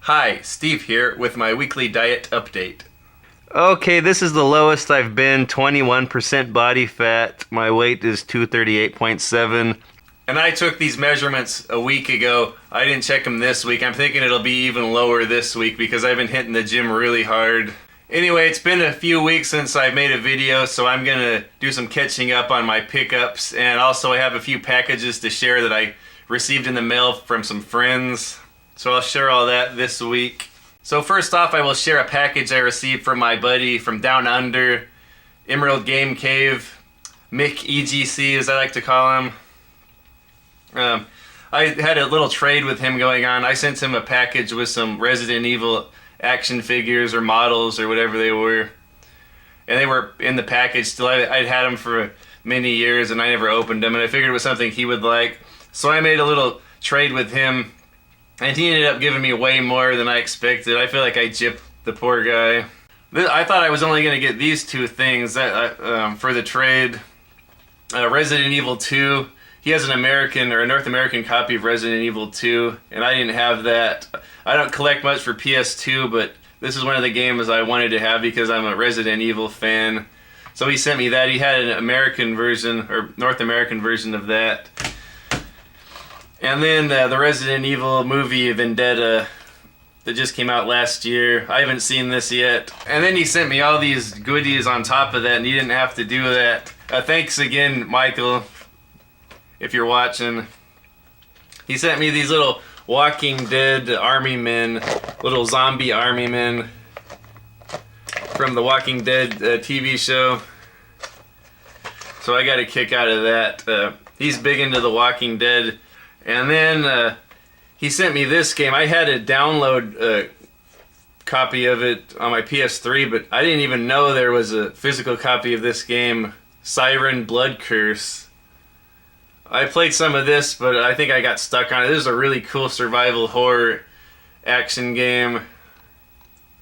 Hi, Steve here with my weekly diet update. Okay, this is the lowest I've been, 21% body fat. My weight is 238.7. And I took these measurements a week ago. I didn't check them this week. I'm thinking it'll be even lower this week because I've been hitting the gym really hard. Anyway, it's been a few weeks since I made a video, so I'm going to do some catching up on my pickups. And also I have a few packages to share that I received in the mail from some friends. So I'll share all that this week. So first off, I will share a package I received from my buddy from down under, Emerald Game Cave, Mick EGC as I like to call him. I had a little trade with him going on. I sent him a package with some Resident Evil action figures or models or whatever they were. And they were in the package still. I'd had them for many years and I never opened them. And I figured it was something he would like. So I made a little trade with him. And he ended up giving me way more than I expected. I feel like I gypped the poor guy. I thought I was only going to get these two things for the trade. Resident Evil 2. He has an American or a North American copy of Resident Evil 2, and I didn't have that. I don't collect much for PS2, but this is one of the games I wanted to have because I'm a Resident Evil fan. So he sent me that. He had an American version, or North American version of that. And then the Resident Evil movie Vendetta that just came out last year. I haven't seen this yet. And then he sent me all these goodies on top of that, and he didn't have to do that. Thanks again, Michael, if you're watching. He sent me these little Walking Dead army men, little zombie army men from the Walking Dead TV show. So I got a kick out of that. He's big into the Walking Dead. And then he sent me this game. I had a download copy of it on my PS3, but I didn't even know there was a physical copy of this game, Siren Blood Curse. I played some of this, but I think I got stuck on it. This is a really cool survival horror action game.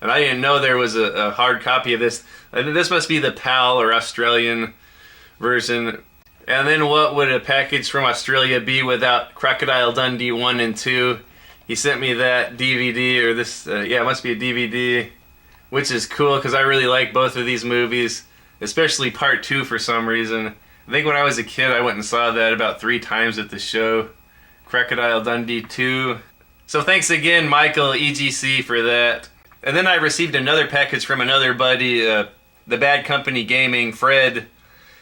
And I didn't know there was a hard copy of this. I think this must be the PAL or Australian version. And then what would a package from Australia be without Crocodile Dundee 1 and 2? He sent me that DVD, or this, yeah, it must be a DVD, which is cool because I really like both of these movies, especially part 2 for some reason. I think when I was a kid I went and saw that about 3 times at the show. Crocodile Dundee 2. So thanks again, Michael EGC, for that. And then I received another package from another buddy, the Badcompany Gaming, Fred.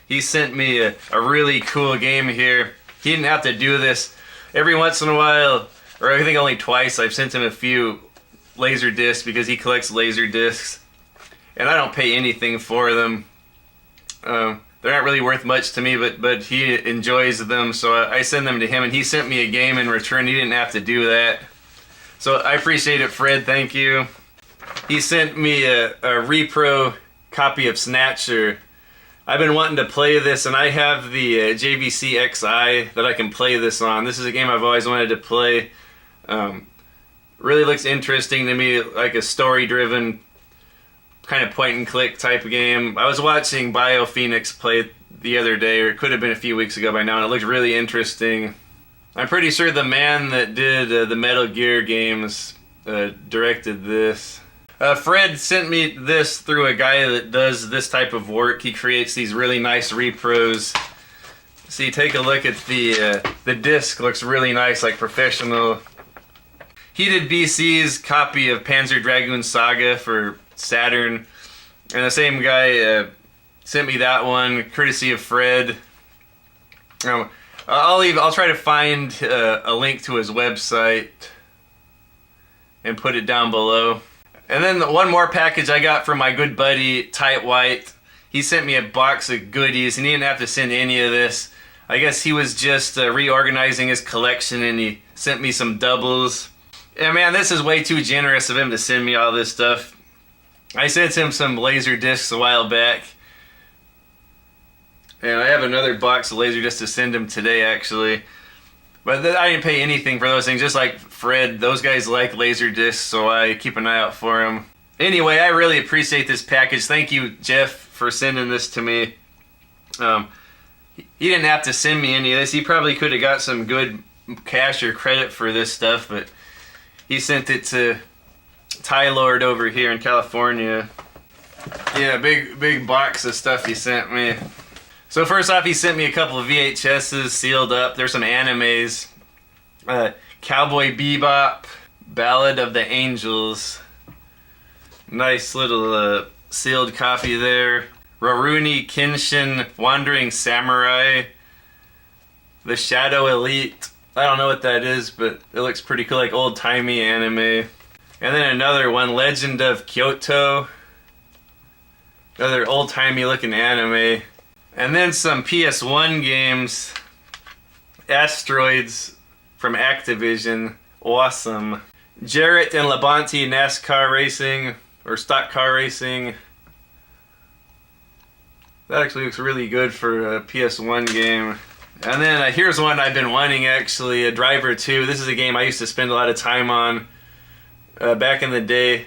He sent me a really cool game here. He didn't have to do this. Every once in a while, or I think only twice, I've sent him a few laser discs because he collects laser discs. And I don't pay anything for them. They're not really worth much to me, but he enjoys them, so I send them to him, and he sent me a game in return. He didn't have to do that. So I appreciate it, Fred. Thank you. He sent me a repro copy of Snatcher. I've been wanting to play this, and I have the JVC XI that I can play this on. This is a game I've always wanted to play. Really looks interesting to me, like a story-driven kind of point-and-click type of game. I was watching BioPhoenix play it the other day, or it could have been a few weeks ago by now, and it looked really interesting. I'm pretty sure the man that did the Metal Gear games directed this. Fred sent me this through a guy that does this type of work. He creates these really nice repros. See, take a look at the disc. Looks really nice, like professional. He did BC's copy of Panzer Dragoon Saga for Saturn, and the same guy sent me that one, courtesy of Fred. I'll try to find a link to his website and put it down below. And then one more package I got from my good buddy, Tight White. He sent me a box of goodies, and he didn't have to send any of this. I guess he was just reorganizing his collection, and he sent me some doubles. And man, this is way too generous of him to send me all this stuff. I sent him some laser discs a while back. And I have another box of laser discs to send him today, actually. But I didn't pay anything for those things, just like Fred. Those guys like laser discs, so I keep an eye out for them. Anyway, I really appreciate this package. Thank you, Jeff, for sending this to me. He didn't have to send me any of this. He probably could have got some good cash or credit for this stuff, but he sent it to Ty Lord over here in California. Yeah, big box of stuff he sent me. So first off, he sent me a couple of VHSs sealed up. There's some animes. Cowboy Bebop, Ballad of the Angels. Nice little sealed copy there. Rurouni Kenshin, Wandering Samurai. The Shadow Elite. I don't know what that is, but it looks pretty cool, like old-timey anime. And then another one, Legend of Kyoto. Another old-timey looking anime. And then some PS1 games. Asteroids from Activision. Awesome. Jarrett and Labonte NASCAR Racing, or Stock Car Racing. That actually looks really good for a PS1 game. And then here's one I've been wanting actually, a Driver 2. This is a game I used to spend a lot of time on back in the day.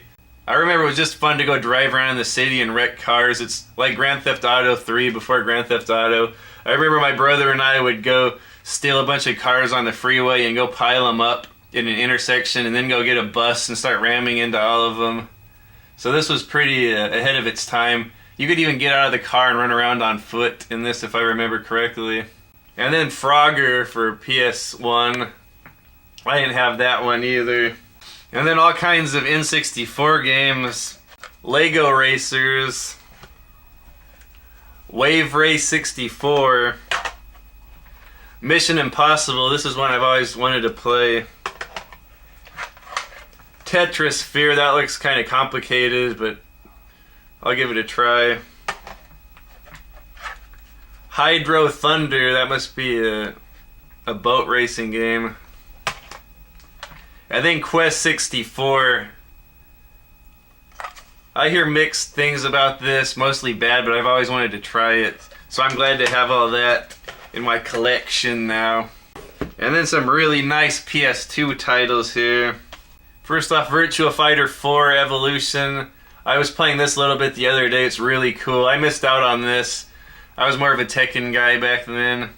I remember it was just fun to go drive around in the city and wreck cars. It's like Grand Theft Auto 3 before Grand Theft Auto. I remember my brother and I would go steal a bunch of cars on the freeway and go pile them up in an intersection and then go get a bus and start ramming into all of them. So this was pretty ahead of its time. You could even get out of the car and run around on foot in this if I remember correctly. And then Frogger for PS1. I didn't have that one either. And then all kinds of N64 games. Lego Racers. Wave Race 64. Mission Impossible. This is one I've always wanted to play. Tetris Sphere. That looks kind of complicated, but I'll give it a try. Hydro Thunder. That must be a boat racing game. I think Quest 64. I hear mixed things about this, mostly bad, but I've always wanted to try it. So I'm glad to have all that in my collection now. And then some really nice PS2 titles here. First off, Virtua Fighter 4 Evolution. I was playing this a little bit the other day. It's really cool. I missed out on this. I was more of a Tekken guy back then.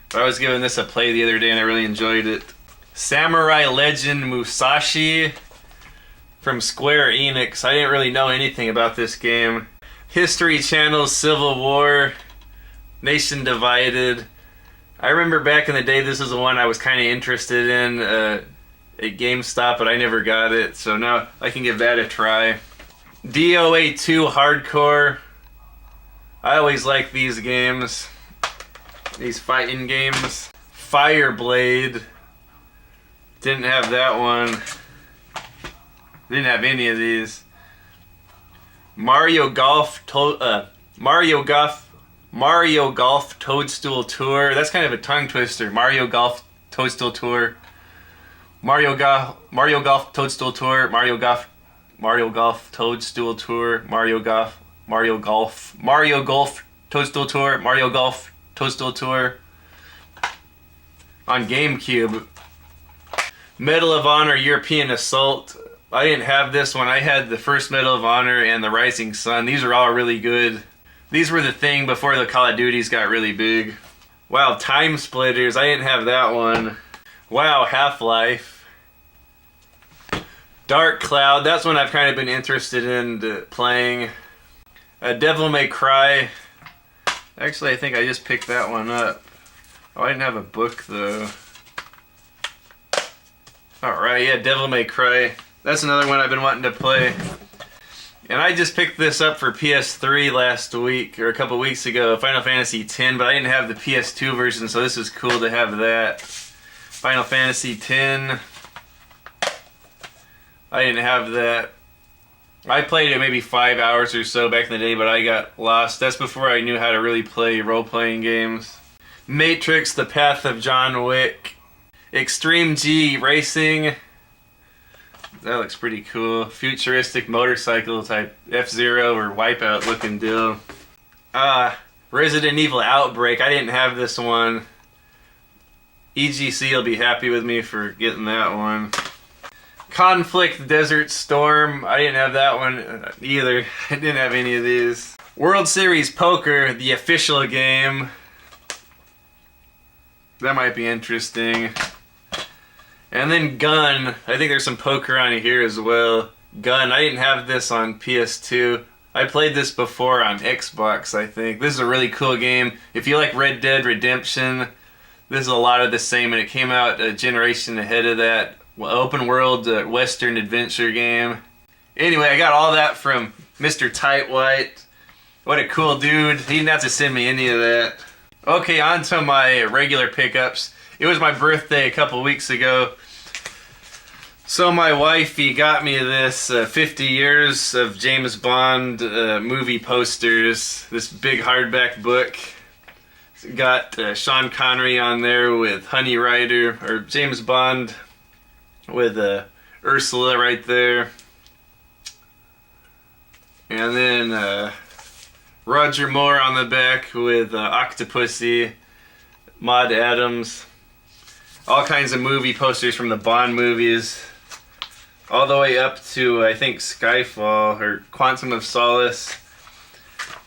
But I was giving this a play the other day and I really enjoyed it. Samurai Legend Musashi from Square Enix. I didn't really know anything about this game. History Channel Civil War. Nation Divided. I remember back in the day this was the one I was kind of interested in at GameStop, but I never got it. So now I can give that a try. DOA 2 Hardcore. I always like these games. These fighting games. Fireblade. Didn't have that one. Didn't have any of these. Mario Golf Toadstool Tour. That's kind of a tongue twister. Mario Golf Toadstool Tour. Mario Golf Toadstool Tour. Mario Golf Toadstool Tour. Mario Golf Toadstool Tour. Mario Golf Toadstool Tour. On GameCube. Medal of Honor European Assault. I didn't have this one. I had the first Medal of Honor and the Rising Sun. These are all really good. These were the thing before the Call of Duties got really big. Wow, Time Splitters. I didn't have that one. Wow, Half-Life. Dark Cloud. That's one I've kind of been interested in playing. Devil May Cry. Actually, I think I just picked that one up. Oh, I didn't have a book though. Alright, yeah, Devil May Cry. That's another one I've been wanting to play. And I just picked this up for PS3 last week, or a couple weeks ago, Final Fantasy X, but I didn't have the PS2 version, so this is cool to have that. Final Fantasy X. I didn't have that. I played it maybe 5 hours or so back in the day, but I got lost. That's before I knew how to really play role-playing games. Matrix, The Path of John Wick. Extreme G Racing. That looks pretty cool. Futuristic motorcycle type F-Zero or Wipeout looking deal. Resident Evil Outbreak. I didn't have this one. EGC will be happy with me for getting that one. Conflict Desert Storm. I didn't have that one either. I didn't have any of these. World Series Poker, the official game. That might be interesting. And then Gun. I think there's some poker on here as well. Gun. I didn't have this on PS2. I played this before on Xbox, I think. This is a really cool game. If you like Red Dead Redemption, this is a lot of the same, and it came out a generation ahead of that. Open world Western adventure game. Anyway, I got all that from Mr. Tight White. What a cool dude. He didn't have to send me any of that. Okay, on to my regular pickups. It was my birthday a couple weeks ago. So my wifey got me this 50 years of James Bond movie posters. This big hardback book. It's got Sean Connery on there with Honey Rider, or James Bond with Ursula right there. And then Roger Moore on the back with Octopussy, Maud Adams. All kinds of movie posters from the Bond movies. All the way up to, I think, Skyfall or Quantum of Solace.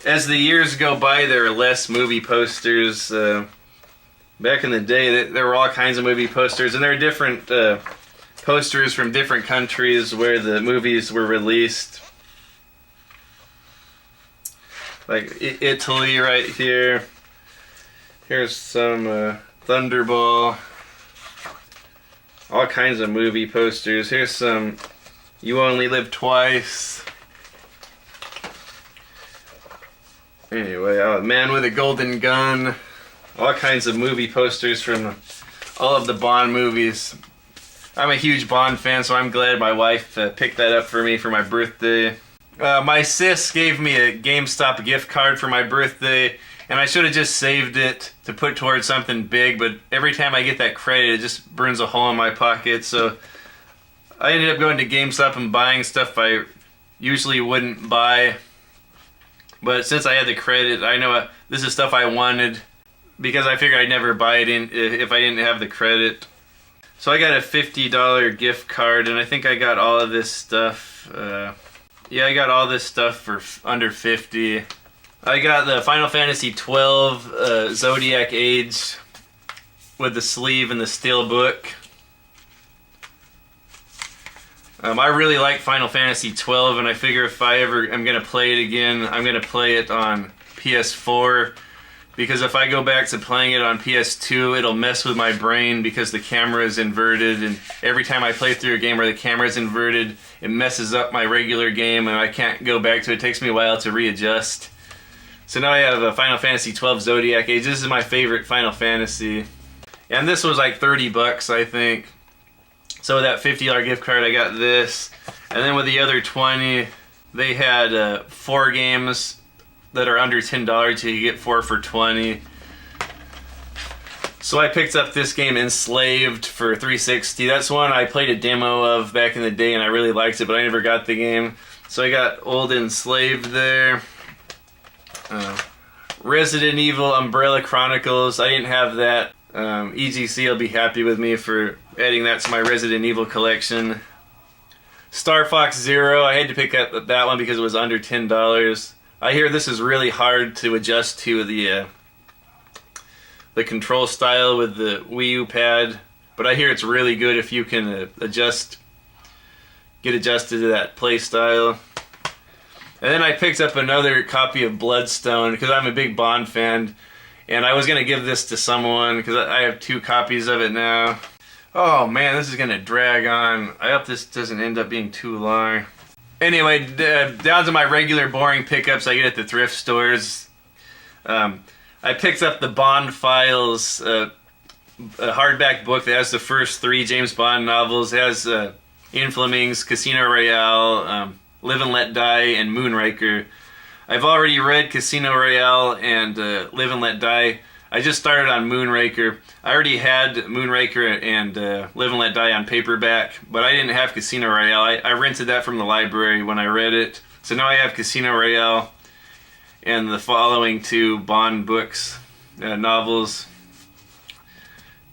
As the years go by, there are less movie posters. Back in the day, there were all kinds of movie posters, and there are different posters from different countries where the movies were released. Like Italy right here. Here's some Thunderball. All kinds of movie posters. Here's some You Only Live Twice. Anyway, Man with a Golden Gun. All kinds of movie posters from all of the Bond movies. I'm a huge Bond fan, so I'm glad my wife picked that up for me for my birthday. My sis gave me a GameStop gift card for my birthday, and I should have just saved it to put towards something big, but every time I get that credit, it just burns a hole in my pocket, so I ended up going to GameStop and buying stuff I usually wouldn't buy. But since I had the credit, I know this is stuff I wanted, because I figured I'd never buy it if I didn't have the credit. So I got a $50 gift card, and I think I got all of this stuff. Yeah, I got all this stuff for under $50. I got the Final Fantasy XII Zodiac Age with the sleeve and the steel book. I really like Final Fantasy XII, and I figure if I ever am going to play it again, I'm going to play it on PS4. Because if I go back to playing it on PS2, it'll mess with my brain because the camera is inverted, and every time I play through a game where the camera is inverted, it messes up my regular game and I can't go back to it. It takes me a while to readjust. So now I have a Final Fantasy XII Zodiac Age. This is my favorite Final Fantasy. And this was like $30, I think. So with that $50 gift card, I got this. And then with the other 20, they had 4 games that are under $10. You get 4 for $20. So I picked up this game, Enslaved, for $360. That's one I played a demo of back in the day, and I really liked it, but I never got the game. So I got Old Enslaved there. Resident Evil Umbrella Chronicles. I didn't have that. EGC will be happy with me for adding that to my Resident Evil collection. Star Fox Zero. I had to pick up that one because it was under $10. I hear this is really hard to adjust to the control style with the Wii U pad, but I hear it's really good if you can get adjusted to that play style. And then I picked up another copy of Bloodstone because I'm a big Bond fan, and I was going to give this to someone because I have 2 copies of it now. Oh man, this is going to drag on. I hope this doesn't end up being too long. Anyway, down to my regular boring pickups I get at the thrift stores. I picked up the Bond Files, a hardback book that has the first 3 James Bond novels. It has Ian Fleming's Casino Royale, Live and Let Die, and Moonraker. I've already read Casino Royale and Live and Let Die. I just started on Moonraker. I already had Moonraker and Live and Let Die on paperback, but I didn't have Casino Royale. I rented that from the library when I read it. So now I have Casino Royale and the following 2 Bond books, novels,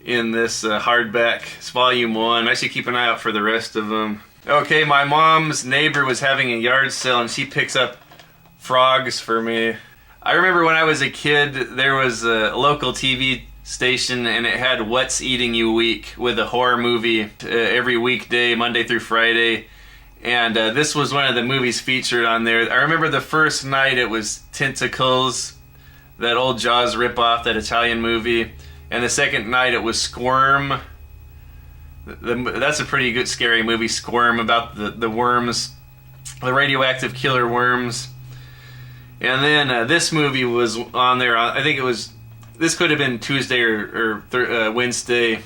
in this hardback. It's volume 1. I should keep an eye out for the rest of them. Okay, my mom's neighbor was having a yard sale and she picks up frogs for me. I remember when I was a kid, there was a local TV station, and it had What's Eating You Week with a horror movie every weekday, Monday through Friday. And this was one of the movies featured on there. I remember the first night it was Tentacles, that old Jaws ripoff, that Italian movie. And the second night it was Squirm. That's a pretty good scary movie, Squirm, about the worms, the radioactive killer worms. And then this movie was on there. I think it was, this could have been Tuesday or Wednesday,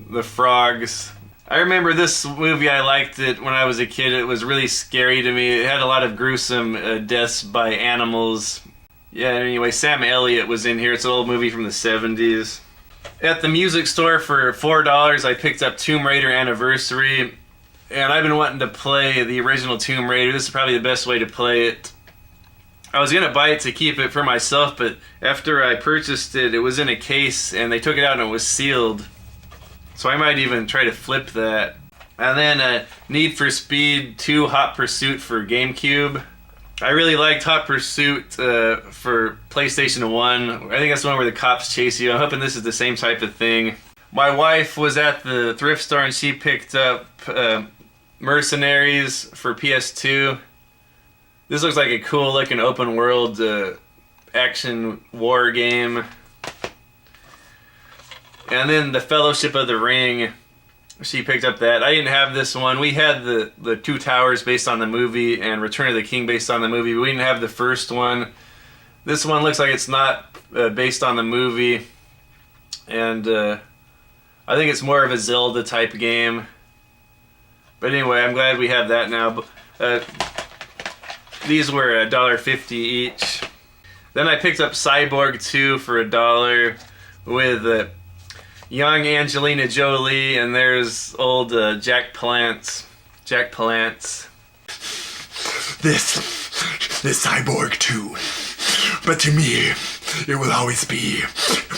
The Frogs. I remember this movie, I liked it when I was a kid. It was really scary to me. It had a lot of gruesome deaths by animals. Yeah, anyway, Sam Elliott was in here. It's an old movie from the 70s. At the music store for $4, I picked up Tomb Raider Anniversary. And I've been wanting to play the original Tomb Raider. This is probably the best way to play it. I was going to buy it to keep it for myself, but after I purchased it, it was in a case, and they took it out and it was sealed. So I might even try to flip that. And then Need for Speed 2 Hot Pursuit for GameCube. I really liked Hot Pursuit for PlayStation 1. I think that's the one where the cops chase you. I'm hoping this is the same type of thing. My wife was at the thrift store and she picked up Mercenaries for PS2. This looks like a cool looking open world action war game. And then the Fellowship of the Ring, she picked up that. I didn't have this one. We had the Two Towers based on the movie and Return of the King based on the movie, but we didn't have the first one. This one looks like it's not based on the movie. And I think it's more of a Zelda type game. But anyway, I'm glad we have that now. These were $1.50 each. Then I picked up Cyborg 2 for $1 with young Angelina Jolie, and there's old Jack Palance. This Cyborg 2. But to me, it will always be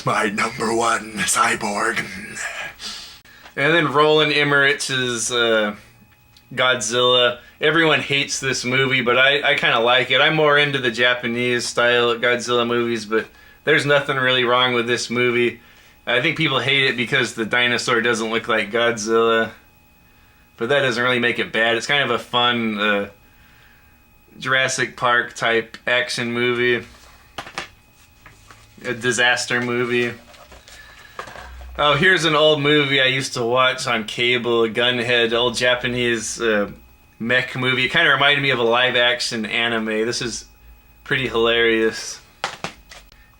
my number one cyborg. And then Roland Emmerich's Godzilla. Everyone hates this movie, but I kind of like it. I'm more into the Japanese style of Godzilla movies, but there's nothing really wrong with this movie. I think people hate it because the dinosaur doesn't look like Godzilla, but that doesn't really make it bad. It's kind of a fun Jurassic Park type action movie, a disaster movie. Oh, here's an old movie I used to watch on cable, Gunhead, old Japanese mech movie. It kind of reminded me of a live action anime. This is pretty hilarious.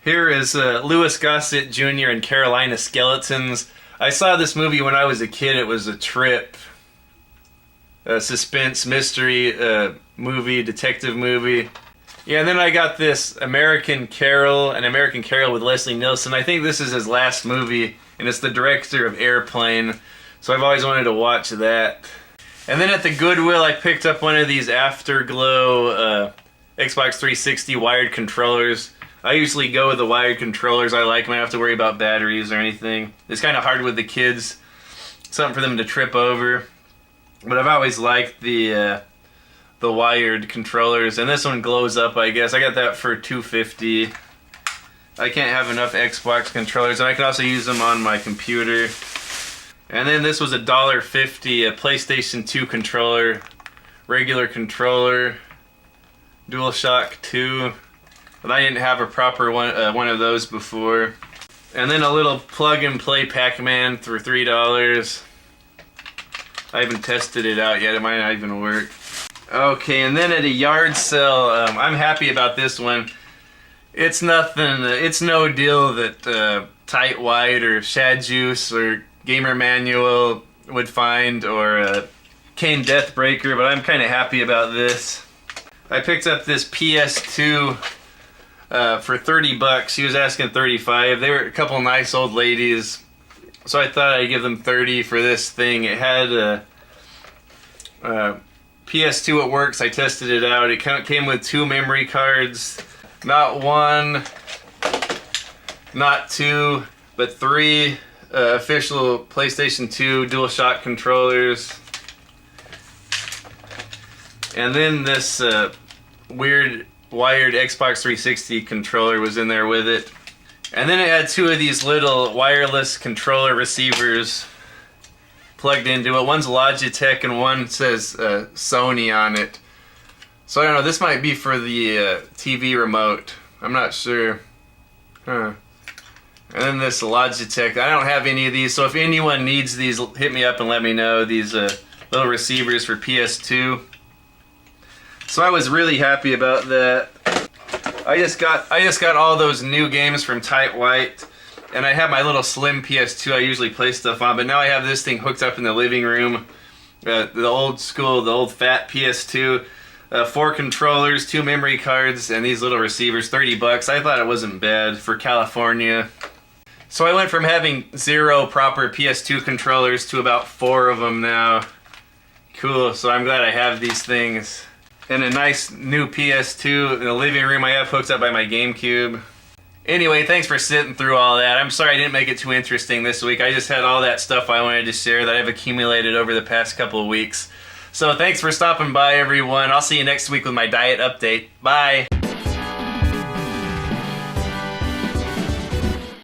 Here is Louis Gossett Jr. and Carolina Skeletons. I saw this movie when I was a kid. It was a trip. A suspense, mystery movie, detective movie. Yeah, and then I got this an American Carol with Leslie Nielsen. I think this is his last movie, and it's the director of Airplane. So I've always wanted to watch that. And then at the Goodwill, I picked up one of these Afterglow Xbox 360 wired controllers. I usually go with the wired controllers. I like them. I don't have to worry about batteries or anything. It's kind of hard with the kids. Something for them to trip over. But I've always liked the wired controllers. And this one glows up, I guess. I got that for $2.50. I can't have enough Xbox controllers. And I can also use them on my computer. And then this was $1.50, a PlayStation 2 controller. Regular controller. DualShock 2. But I didn't have a proper one of those before. And then a little plug-and-play Pac-Man for $3. I haven't tested it out yet. It might not even work. Okay, and then at a yard sale, I'm happy about this one. It's nothing. It's no deal that Tight White or Shad Juice or Gamer Manual would find, or Kane Deathbreaker, but I'm kind of happy about this. I picked up this PS2 for $30. She was asking $35. They were a couple nice old ladies, so I thought I'd give them $30 for this thing. It had PS2. It works. I tested it out. It came with 2 memory cards, not 1, not 2, but 3 official PlayStation 2 DualShock controllers, and then this weird wired Xbox 360 controller was in there with it. And then it had two of these little wireless controller receivers plugged into it. One's Logitech and one says Sony on it. So I don't know, this might be for the TV remote. I'm not sure. Huh. And then this Logitech. I don't have any of these, so if anyone needs these, hit me up and let me know. These little receivers for PS2. So I was really happy about that. I just got all those new games from Tight White, and I have my little slim PS2 I usually play stuff on, but now I have this thing hooked up in the living room. The old school, the old fat PS2. 4 controllers, 2 memory cards, and these little receivers, $30. I thought it wasn't bad for California. So I went from having 0 proper PS2 controllers to about 4 of them now. Cool, so I'm glad I have these things. And a nice new PS2 in the living room I have hooked up by my GameCube. Anyway, thanks for sitting through all that. I'm sorry I didn't make it too interesting this week. I just had all that stuff I wanted to share that I've accumulated over the past couple of weeks. So thanks for stopping by, everyone. I'll see you next week with my diet update. Bye.